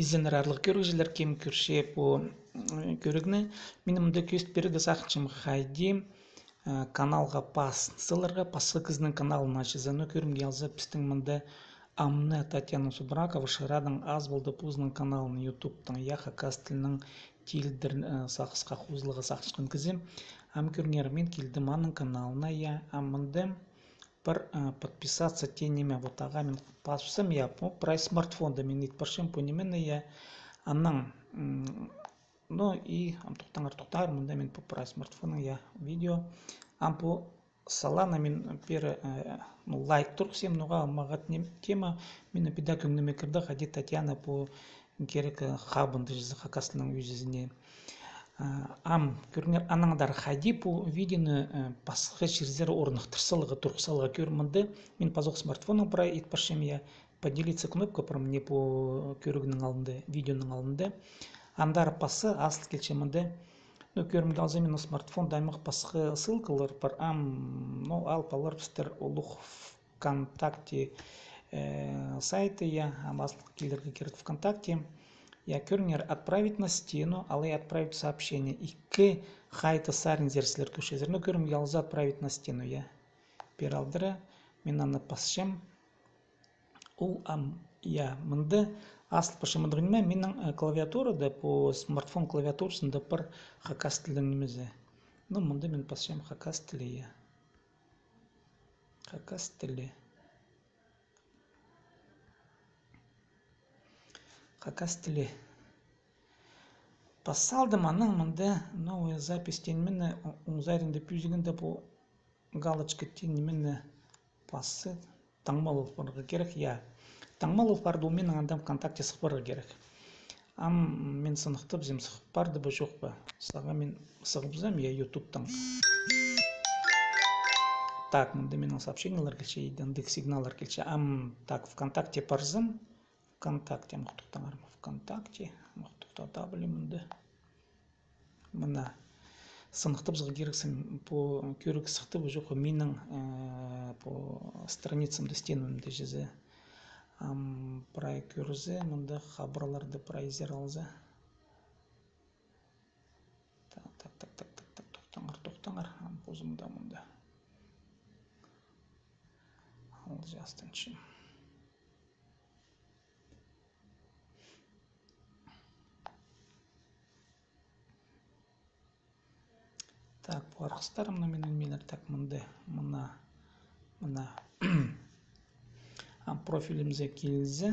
Izlenir arlyk görüjler kim kürşe bu körügne minimumda köst berge saqçım haydi kanalga pas сылырга пасы кызның каналына чизаны көрім gelze пистің мында амны Татьяна Субракова шырадың аз болды пузның каналын ютубтың я хакас тілінің тилдір сақысқа хузлығы сақшқын кізім ам көрнер мен келдім аның каналына я амынды бір подписаться тенеме вот ага мен пасусам я прай смартфонда мен итпаршым понеменно я аның ну и тоқтаңар мында мен по прай смартфона я видео ампу салана мен пере ну лайк турсем нуга магат тема мен пида көңнеме кирди хади Татьяна по керек хабынды жизы хакасының yüzüne ам көрнер анаңдар хади по видеоны пасхы чирзер орнықтырсалығы турсалығы көрмінді мен пазок смартфоном про итпашем я поделиться кнопка про мне по көрігінің алынды видеоның алынды андар пасы асыл келчемінді ну көрімді алза мен смартфон даймық пасхы ссылкалар бар ну алпалар пістер улух ВКонтакте сайты я асыл келерге керек ВКонтакте я көрнер отправить на стену, але отправить сообщение. И к хайта сарнзерслер көшезер. Ну көрім ялза отправить на стену. Я пералдыра. Мен аны пасшем. Ул я мынды асыл пашымындығыма менің клавиатурада по смартфон клавиатурасында бір хакас тілдің немезе. Ну мынды мен пасшем хакас тілі я. Хакас тілі. Хакас тілі. Пассалдым аның мында новая запись тенменне унзайрында пюзігінде по галочка тенменне пасы таңмал олпарға керек я таңмал олпарды ол менің андам ВКонтакте сықпарға керек мен сынықтып зем сықпарды ба жоқ па саға мен сығып я ютубтан так мында менің сообщениялар келше идандық сигналдар келше так ВКонтакте парзым ВКонтакте мұқтықтаңарым ВКонтакте мұқтықта білімінді мына сынықтып зығы керексім по көрік сықты бұл жоқ менің по страницамды стенімді жезі прай көрізі мұнда хабарларды прайзер алзы тоқтаңар бұзымда мұнда ал жастыншы так bu арқыстарымны менің менер так мынды мына профилімзе келізі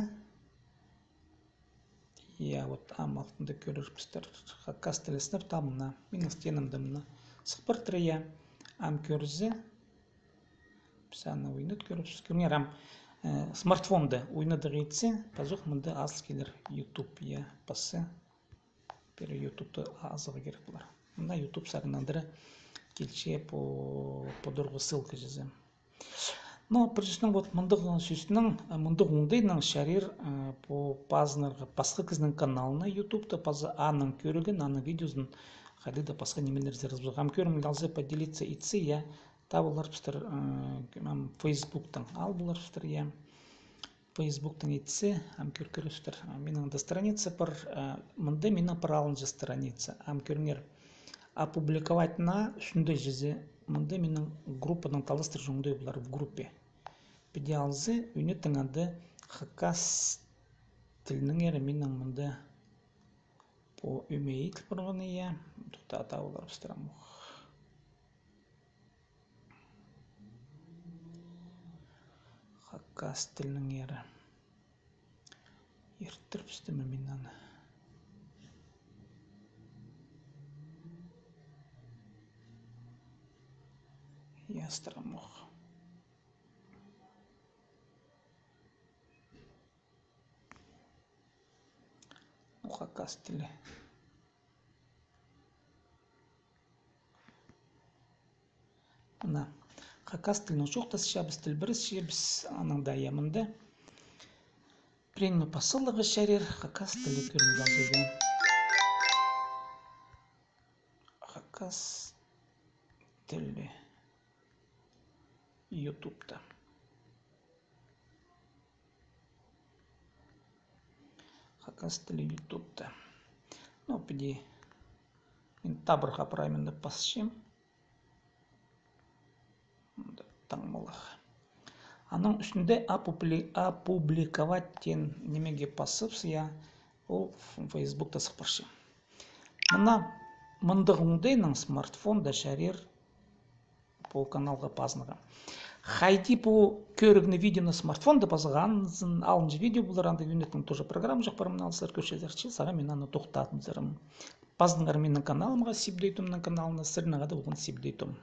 я вот алтында көрірпістер хакас тілесінер тамына менің стенімді мына сықпыртыры я көрізі пісаны ойнат көріпсіз көрінер смартфонды ойнады ғейтсе пазуқ мынды асыл келер ютуб я пасы пере ютубты азығы керек бұлар мына ютуб сарынандыры келче по дұрғы ссылка жазем но прежде вот мындық сөзінің мындық оңдайның шарир по пазнарға пасқы кіздің каналына ютубта пазы аның көрігін аның видеосын хады да пасқа немелерзе разбылғам көрім алзы поделиться итсы я табылар пістір фейсбуктың ал бұлар пістір я фейсбуктың итсы көрістір менің да страница бар мында менің паралынжы страница көрінер опубликовать на шундай жезе мында менің группаның талыстыр жоңдай бұлар в группе біде алзы үнеттің ады хакас тілінің әрі менің мында по өмейт бұрғаны я тұқтата олар пістірам хакас тілінің әрі ертір пістімі мен аны ястырамық хакас тілі мына хакас тілінің жоқтасы шабыз тіл біріз шебіз аныңда ямында премия посылығы шәрер хакас тілі көрінген хакас тілі ютубта Заказ тілі ютубта. Ну, піде. Мен табырға правильно басшым. Таңмылық. Аның үстінде опубликовать тен немеге басып, ол Фейсбукта сықпыршы. Мына мындығыңдайның смартфонда шәрер бұл каналға пазныға. Хайди бұл көрігіні видеоны смартфонда пазыған, алынжы видео бұлар аңды юнеттің тоже программа жоқ барымын алысыр көшелерші, саға мен аны тоқтатын зырым. Паздыңғар менің каналымға сипдейтімнің каналына сырнаға да оғын сипдейтім.